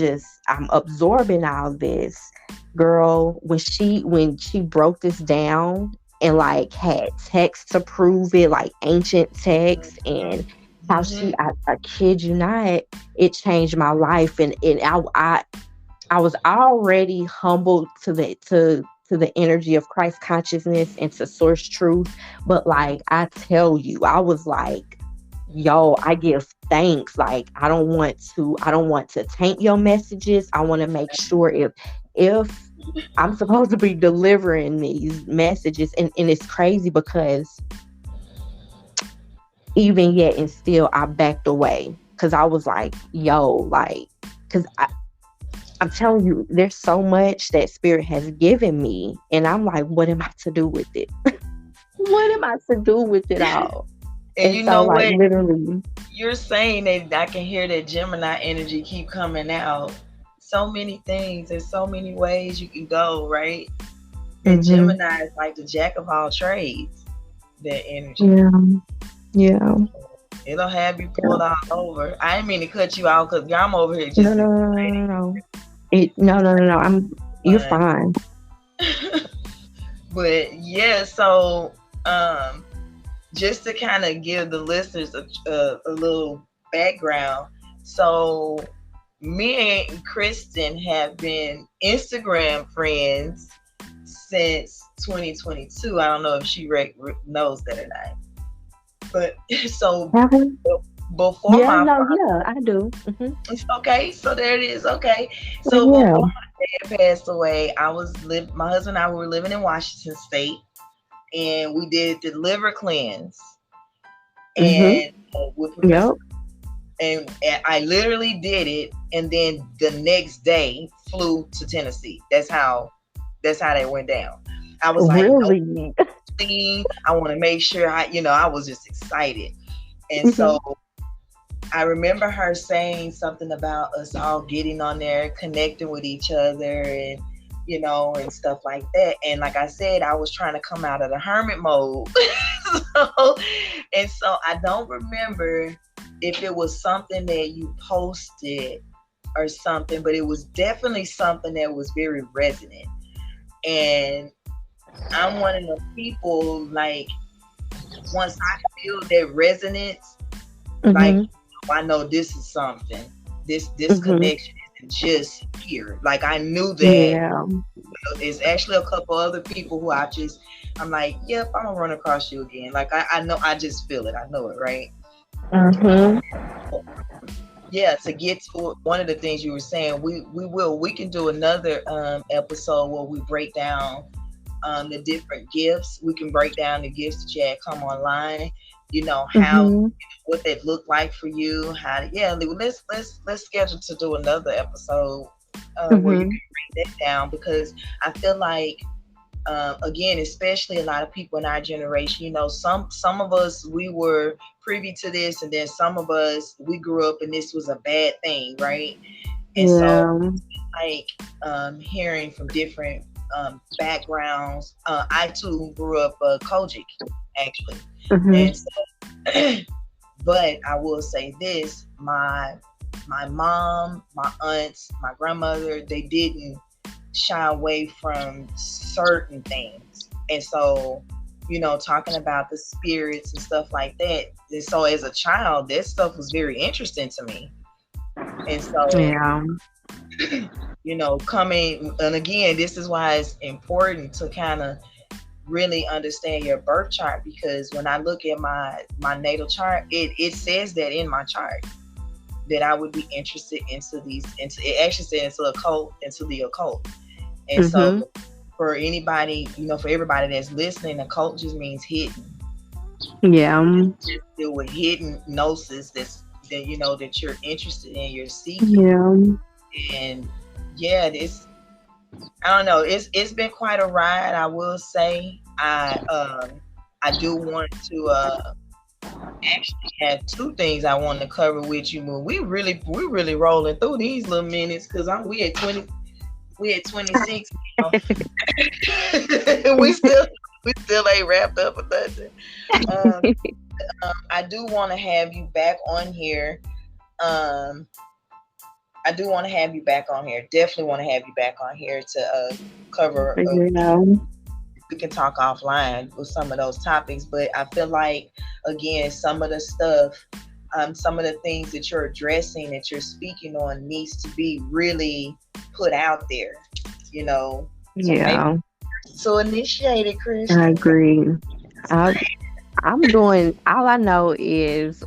absorbing all this. Girl, when she broke this down and like had text to prove it, like ancient text, and how I kid you not, it changed my life. And I was already humbled to the energy of Christ consciousness and to source truth. But like, I tell you, I was like, yo, I give thanks. Like, I don't want to taint your messages. I want to make sure if I'm supposed to be delivering these messages, and it's crazy because even yet and still I backed away, because I was like, yo, like, because I'm telling you, there's so much that Spirit has given me, and I'm like, what am I to do with it? What am I to do with it all? And you know, like, what? Literally, You're saying that I can hear that Gemini energy keep coming out. So many things. There's so many ways you can go, right? And Gemini is like the jack of all trades. That energy. Yeah. It'll have you pulled all over. I didn't mean to cut you out because I'm over here just No. You're fine. But yeah, so just to kind of give the listeners a little background. So me and Kristin have been Instagram friends since 2022. I don't know if she knows that or not. But so before I do. It's okay. So there it is. Okay. So before my dad passed away, my husband and I were living in Washington State, and we did the liver cleanse. And and I literally did it, and then the next day flew to Tennessee. That's how that went down. I was like, really? Nope. I want to make sure I was just excited. And so I remember her saying something about us all getting on there, connecting with each other, and and stuff like that. And like I said, I was trying to come out of the hermit mode. So I don't remember if it was something that you posted or something, but it was definitely something that was very resonant. And I'm one of the people, like, once I feel that resonance, like, I know this is something. This connection isn't just here. Like, I knew that. There's actually a couple other people who I'm like, yep, I'm gonna run across you again. Like, I know, I just feel it. I know it, right? Yeah, to get to one of the things you were saying, we can do another episode where we break down the different gifts. We can break down the gifts that you had come online, how what that looked like for you, let's schedule to do another episode where you Mhm. can break that down, because I feel like, again, especially a lot of people in our generation, some of us, we were privy to this, and then some of us, we grew up and this was a bad thing, right? And so, Yeah. like, hearing from different backgrounds, I too grew up Kojic, actually. Mhm. And so, but I will say this: my mom, my aunts, my grandmother, they didn't shy away from certain things. And so, talking about the spirits and stuff like that. And so as a child, that stuff was very interesting to me. And so, Yeah. coming, and again, this is why it's important to kind of really understand your birth chart, because when I look at my natal chart, it says that in my chart that I would be interested into it actually said into the occult. And so, Mhm. for anybody, for everybody that's listening, occult just means hidden. Yeah. Just deal with hidden gnosis that you're interested in, you're seeking. Yeah. And yeah, this, I don't know, it's been quite a ride, I will say. I do want to actually have two things I want to cover with you. But we really rolling through these little minutes, because we at 26 now. we still we still ain't wrapped up or nothing. Um, I do want to have you back on here. Um, I do want to have you back on here. Definitely want to have you back on here to cover. Yeah. We can talk offline with some of those topics, but I feel like, again, some of the stuff, some of the things that you're addressing, that you're speaking on, needs to be really put out there. You know, so maybe Yeah. so initiate it, I Christian. agree. I I'm doing, all I know is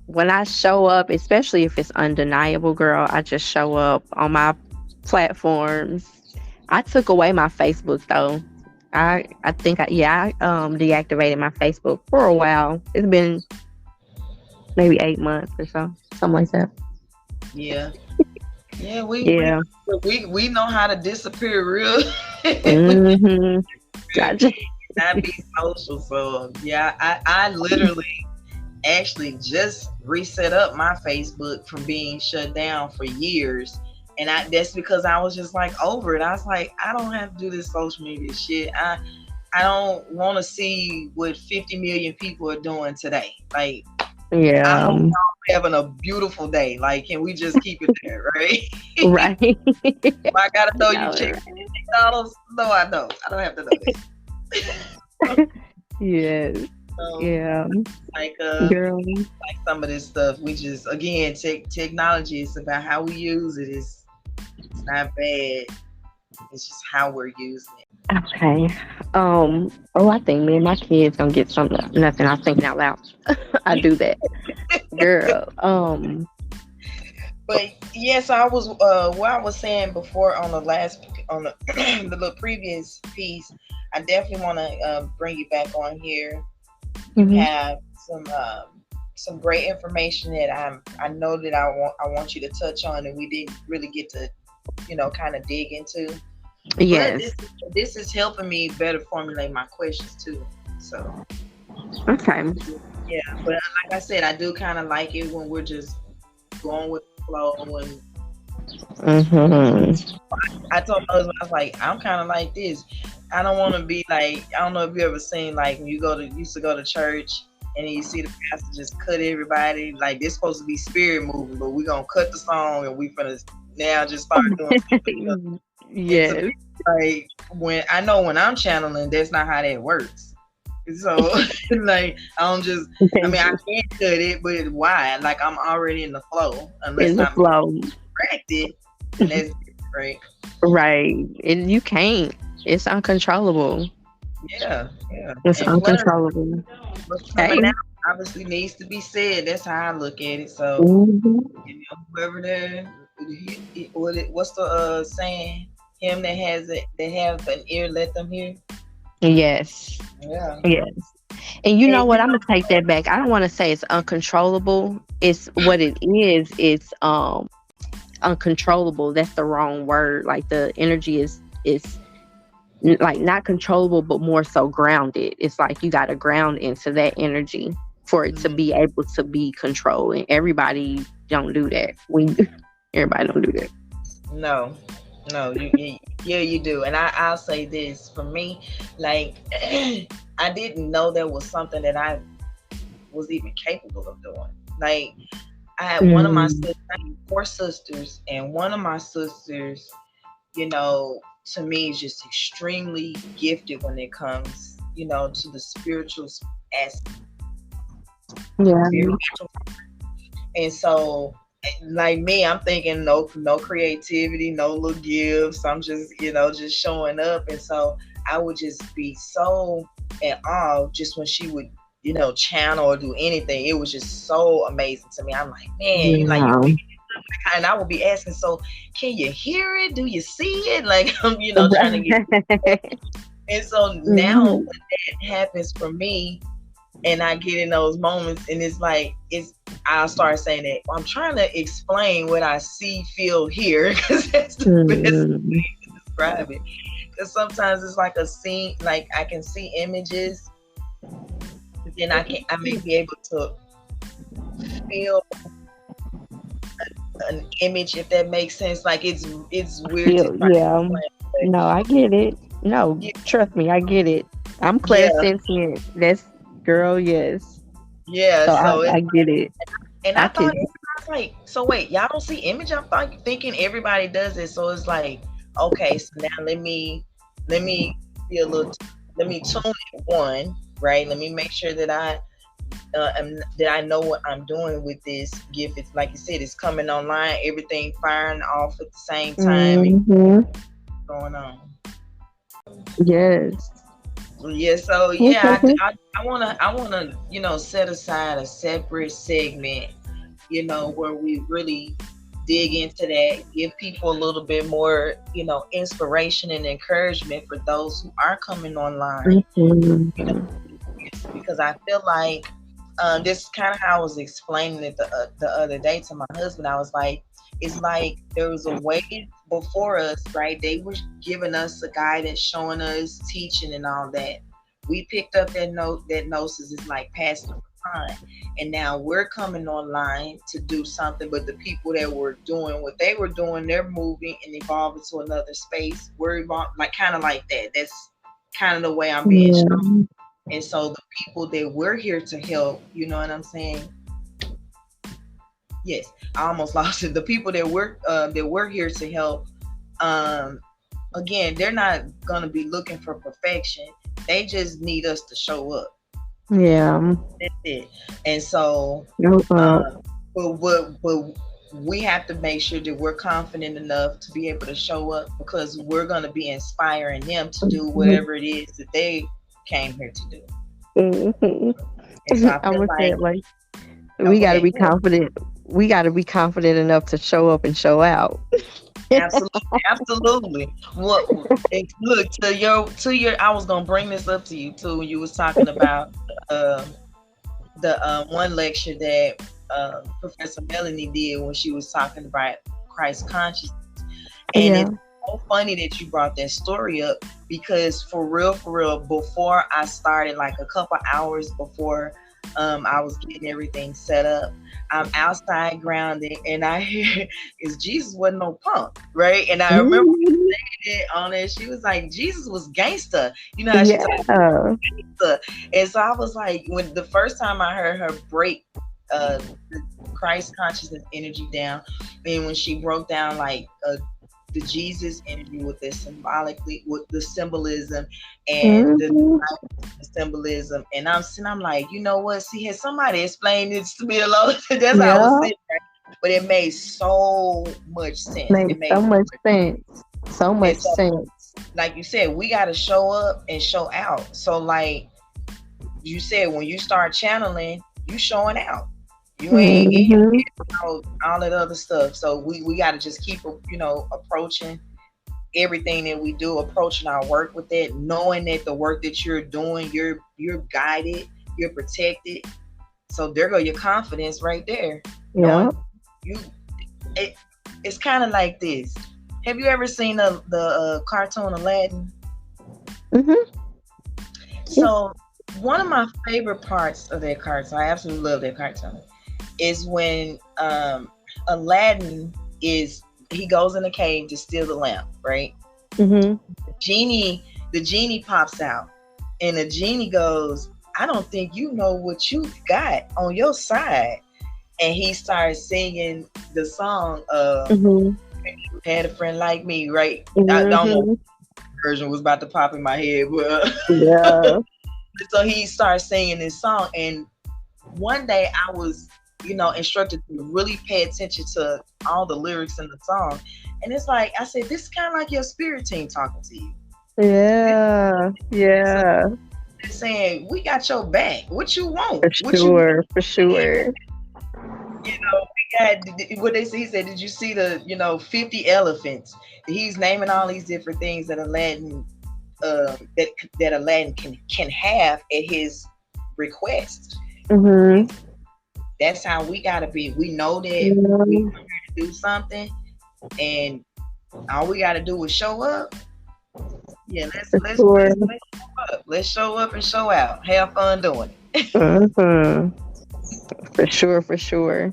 when I show up, especially if it's undeniable, girl, I just show up on my platforms. I took away my Facebook though. I think I deactivated my Facebook for a while. It's been maybe 8 months or so, something like that. Yeah, yeah, Yeah. we know how to disappear real. Mhm. I just Not be social. So yeah, I literally actually just reset up my Facebook from being shut down for years. And that's because I was just like over it. I was like, I don't have to do this social media shit. I don't want to see what 50 million people are doing today. Like, I yeah. hope y'all having a beautiful day. Like, can we just keep it there, right? Right. I gotta I know you know, chicken right? and McDonald's. No, I don't. I don't have to know this. Yes. So, Yeah. like, Girl. some of this stuff, we just, again, technology is about how we use it. It's not bad. It's just how we're using it. Okay. Oh, I think me and my kids gonna get something. Nothing. I'm thinking out loud. I do that, girl. But yes, I was what I was saying before on the last on the the little previous piece. I definitely want to bring you back on here. You Mhm. have some great information that I know that I want you to touch on, and we didn't really get to kind of dig into. But Yes. this is helping me better formulate my questions too. So Okay. yeah, but like I said, I do kind of like it when we're just going with the flow. And Mhm. I told my husband, I was like, I'm kind of like this. I don't want to be like, I don't know if you ever seen, like, when used to go to church, and then you see the pastor just cut everybody. Like, this supposed to be spirit moving, but we gonna cut the song, and we finna now just start doing something else. And to Yes. me, like, when I'm channeling, that's not how that works. So like, I mean, I can cut it, but why? Like, I'm already in the flow, In unless the I'm flow. distracted, and that's different, right? Right. And you can't. It's uncontrollable. Yeah, yeah. It's And plus, uncontrollable. what's coming Hey. out obviously needs to be said. That's how I look at it. So, Mhm. whoever what's the saying? Him that has it, that have an ear, let them hear. Yes. Yeah. Yes. And you know And what? I'm gonna take that back. I don't want to say it's uncontrollable. It's what it is. It's uncontrollable. That's the wrong word. Like the energy is like not controllable, but more so grounded. It's like you got to ground into that energy for it to be able to be controlled. And everybody don't do that. Everybody don't do that. No, no, yeah, you do. And I'll say this for me, like I didn't know there was something that I was even capable of doing. Like I had one of my sisters, I had 4 sisters, and one of my sisters, to me is just extremely gifted when it comes, to the spiritual aspect. Yeah. And so, like me, I'm thinking no creativity, no little gifts. I'm just, just showing up. And so I would just be so in awe just when she would, channel or do anything. It was just so amazing to me. I'm like, man, Yeah. and I would be asking, so can you hear it? Do you see it? Like I'm, trying to get. And so now when that happens for me, and I get in those moments, and it's like I'll start saying that I'm trying to explain what I see, feel, hear, because that's the best way to describe it. Because sometimes it's like a scene, like I can see images, but then I may be able to feel an image, if that makes sense. Like it's weird to try Yeah. to explain, No, I get it. No, trust me, I get it. I'm clairsentient. That's girl, yes. yeah. So So I get it. and I thought, I was like, so wait, y'all don't see image? I'm thinking everybody does it. So it's like, okay, so now let me be a little, let me tune it one, right? Let me make sure that that I know what I'm doing with this gift. It's like you said, it's coming online, everything firing off at the same time, going on. Yes. Yeah, so yeah, I wanna set aside a separate segment, where we really dig into that, give people a little bit more, inspiration and encouragement for those who are coming online. Because I feel like this is kind of how I was explaining it the other day to my husband. I was like, it's like there was a way before us, right? They were giving us the guidance, showing us, teaching, and all that. We picked up that gnosis is like passing the time, and now we're coming online to do something. But the people that were doing what they were doing, they're moving and evolving to another space. We're like kind of like that. That's kind of the way I'm being shown. And so the people that we're here to help, you know what I'm saying? Yes, I almost lost it. The people that we're here to help, again, they're not gonna be looking for perfection. They just need us to show up. Yeah. That's it. And so, but we have to make sure that we're confident enough to be able to show up, because we're gonna be inspiring them to do whatever it is that they came here to do. And so I I'm feel gonna say it like go we got to ahead. be confident. We got to be confident enough to show up and show out. Absolutely. What? Look, to your. I was gonna bring this up to you too when you was talking about the one lecture that Professor Melanie did when she was talking about Christ consciousness, and it's so funny that you brought that story up, because for real, before I started, like a couple hours before I was getting everything set up, I'm outside grounding, and I hear is Jesus wasn't no punk, right? And I remember saying it on it. She was like, Jesus was gangster. You know how she talks about gangster. And so I was like, when the first time I heard her break the Christ consciousness energy down, and when she broke down like the Jesus energy with the symbolism and the symbolism, and I'm like, you know what? See, has somebody explained this to me alone? That's how I was sitting there. But it made so much sense. It made so much sense. So much sense. Like you said, we got to show up and show out. So like you said, when you start channeling, you showing out. You ain't all that other stuff. So we got to just keep, approaching everything that we do, approaching our work with it, knowing that the work that you're doing, you're guided, you're protected. So there go your confidence right there. Yeah. it's kind of like this. Have you ever seen the cartoon Aladdin? Mm-hmm. Yes. So one of my favorite parts of that cartoon, I absolutely love that cartoon, is when Aladdin is he goes in a cave to steal the lamp, right? Mm-hmm. The genie pops out, and the genie goes, "I don't think you know what you got on your side." And he starts singing the song Mm-hmm. "Had a Friend Like Me," right? I don't know Mm-hmm. what version was about to pop in my head, but Yeah. so he starts singing this song. And one day I was, instructed to really pay attention to all the lyrics in the song. And it's like, I said, this is kind of like your spirit team talking to you. Yeah. So Yeah. they're saying, we got your back. What you want? For What you sure. For sure. we got what they say. He said, did you see the 50 elephants? He's naming all these different things that Aladdin that Aladdin can have at his request. Mm-hmm. That's how we gotta be. We know that we Yeah. come here to do something, and all we gotta do is show up. Yeah, let's For let's sure. let's, let's show up. Let's show up and show out. Have fun doing it. Mm-hmm. For sure. For sure.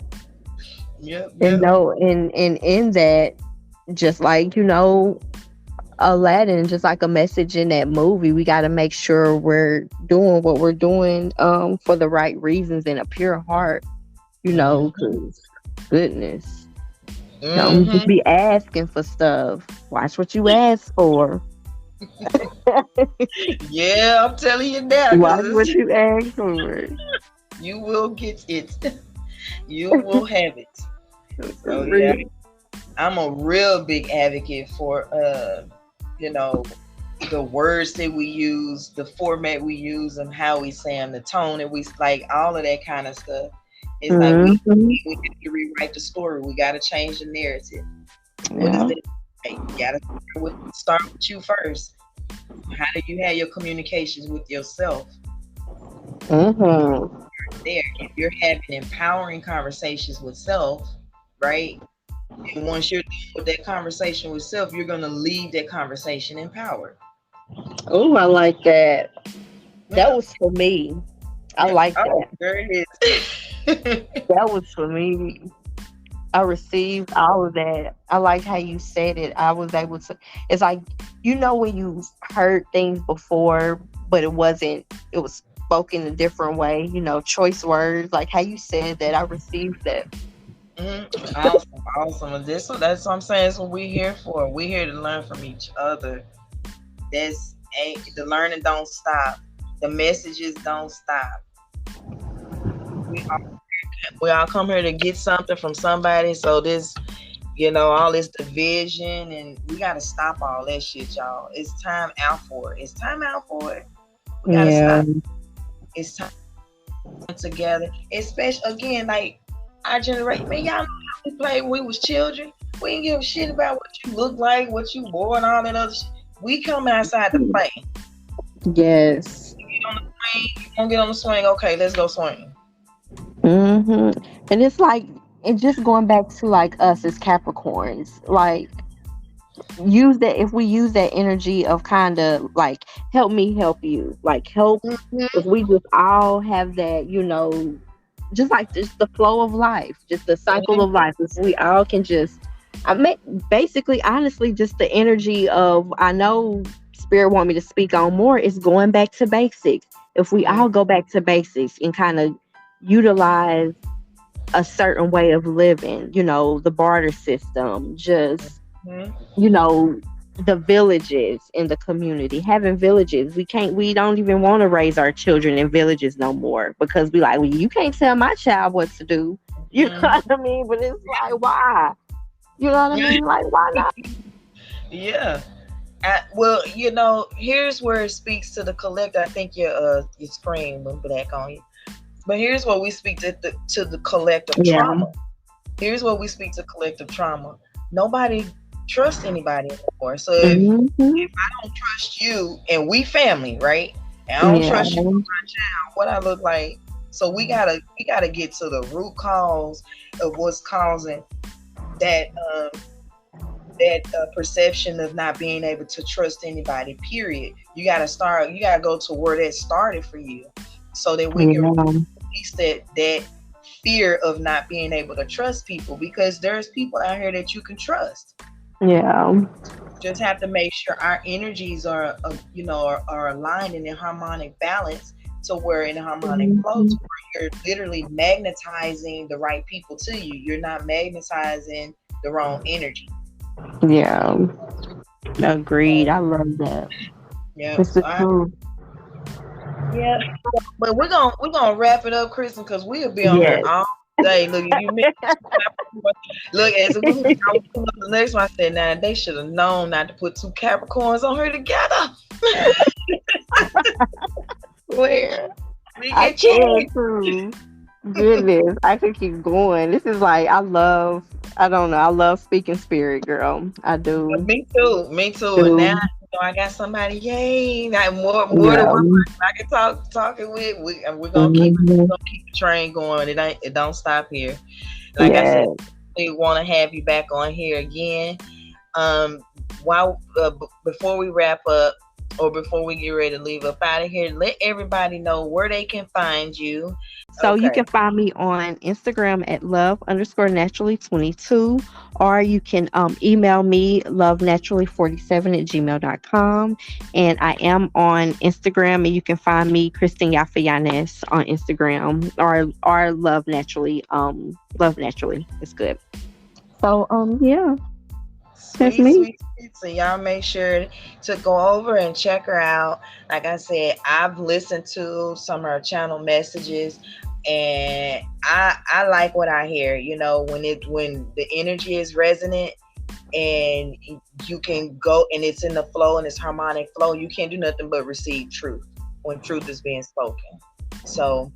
Yep, And yep. no, and in that, just like Aladdin, just like a message in that movie, we got to make sure we're doing what we're doing for the right reasons and a pure heart, Mm-hmm. because goodness, don't just Mm-hmm. be asking for stuff. Watch what you ask for. Yeah, I'm telling you now, Watch because what you ask for. you will get it. You will have it. For So yeah, real. I'm a real big advocate for you know, the words that we use, the format we use, and how we say them, the tone that we like, all of that kind of stuff. It's like Hmm. we have to rewrite the story. We got to change the narrative. What is Yeah. that? You got to start with you first. How do you have your communications with yourself? Hmm. There, if you're having empowering conversations with self, right? And once you're done with that conversation with self, you're gonna leave that conversation empowered. Oh, I like that. That Yeah. was for me. I like Oh, that. there it is. That was for me. I received all of that. I like how you said it. I was able to. It's like, when you heard things before, but it was spoken a different way. Choice words, like how you said that. I received that. Awesome, awesome. And that's what I'm saying. That's what we're here for. We're here to learn from each other. That's the learning don't stop. The messages don't stop. We we all come here to get something from somebody. So this, all this division, and we got to stop all that shit, y'all. It's time out for it. It's time out for it. We got to Yeah. stop. It's time together. Especially, again, like our generation, man, y'all know how we played when we was children. We didn't give a shit about what you look like, what you wore, and all that other shit. We come outside to play. Yes. Get on the swing. You want to get on the swing? Okay, let's go swing. Hmm. And it's like, and just going back to like us as Capricorns, like use that if we use that energy of kind of like help me help you, like help, Mhm. if we just all have that, just like just the flow of life, just the cycle of life, if we all can just, I make basically honestly just the energy of, I know spirit want me to speak on more, is going back to basics. If we Mhm. all go back to basics and kind of utilize a certain way of living, the barter system, just, Mhm. you know, the villages in the community, having villages. We don't even want to raise our children in villages no more, because we like, well, you can't tell my child what to do. You know Mhm. what I mean? But it's like, why? You know what I mean? Like, why not? Yeah. Well, here's where it speaks to the collective. I think your screen went black on you. But here's what we speak to the collective Yeah. trauma. Here's what we speak to collective trauma. Nobody trusts anybody anymore. So if Hmm. I don't trust you, and we family, right? And I don't Yeah. trust you with my child, what I look like. So we gotta get to the root cause of what's causing that perception of not being able to trust anybody, period. You got to go to where that started for you, so that we can Yeah. release that fear of not being able to trust people, because there's people out here that you can trust. Yeah. Just have to make sure our energies are aligned and in harmonic balance, to where in a harmonic flow, to Mhm. where you're literally magnetizing the right people to you. You're not magnetizing the wrong energy. Yeah. Agreed. I love that. Yeah. It's So the truth. yeah. But we're gonna wrap it up, Kristen, because we'll be on here Yes. all day. Look, if you miss, look, as we was I was pulling up the next one, I said, "Now they should have known not to put two Capricorns on here together." Where We I get you. can too. Goodness, I could keep going. This is like I love. I don't know. I love speaking spirit, girl. I do. Me too. Me too. And now Do. I got somebody. Yay! Not more than Yeah. one person I can talking with. We're gonna Mhm. keep the train going. It don't stop here. Like I said, Yeah. we want to have you back on here again. Um, while before we wrap up, or before we get ready to leave up out of here, let everybody know where they can find you. So you Okay. can find me on Instagram at love_naturally22, or you can email me lovenaturally47@gmail.com. And I am on Instagram, and you can find me Kristin Yaffa Yanis on Instagram, or love naturally. It's good. So yeah, that's Sweet, me. sweet, sweet. So y'all make sure to go over and check her out. Like I said, I've listened to some of her channel messages, and I like what I hear. When the energy is resonant, and you can go, and it's in the flow, and it's harmonic flow, you can't do nothing but receive truth when truth is being spoken. So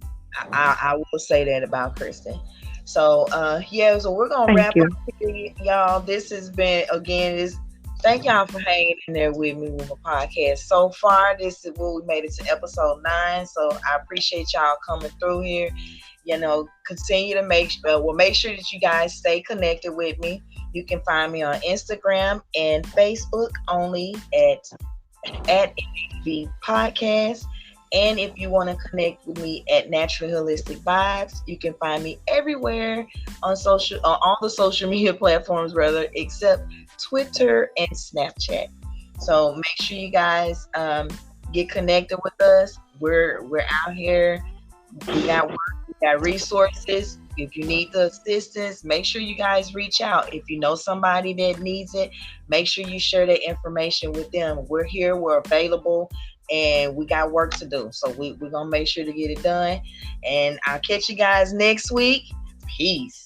I will say that about Kristen. So yeah, so we're gonna Thank wrap up you. here, y'all. This has been, again, this, thank y'all for hanging in there with me with my podcast so far. This is what we made it to episode 9. So I appreciate y'all coming through here. Continue to make sure that you guys stay connected with me. You can find me on Instagram and Facebook only at NHB Podcast. And if you want to connect with me at Natural Holistic Vibes, you can find me everywhere on all the social media platforms, rather, except Twitter and Snapchat. So make sure you guys get connected with us. We're out here. We got work. We got resources. If you need the assistance, make sure you guys reach out. If you know somebody that needs it, make sure you share that information with them. We're here. We're available. And we got work to do. So we're going to make sure to get it done. And I'll catch you guys next week. Peace.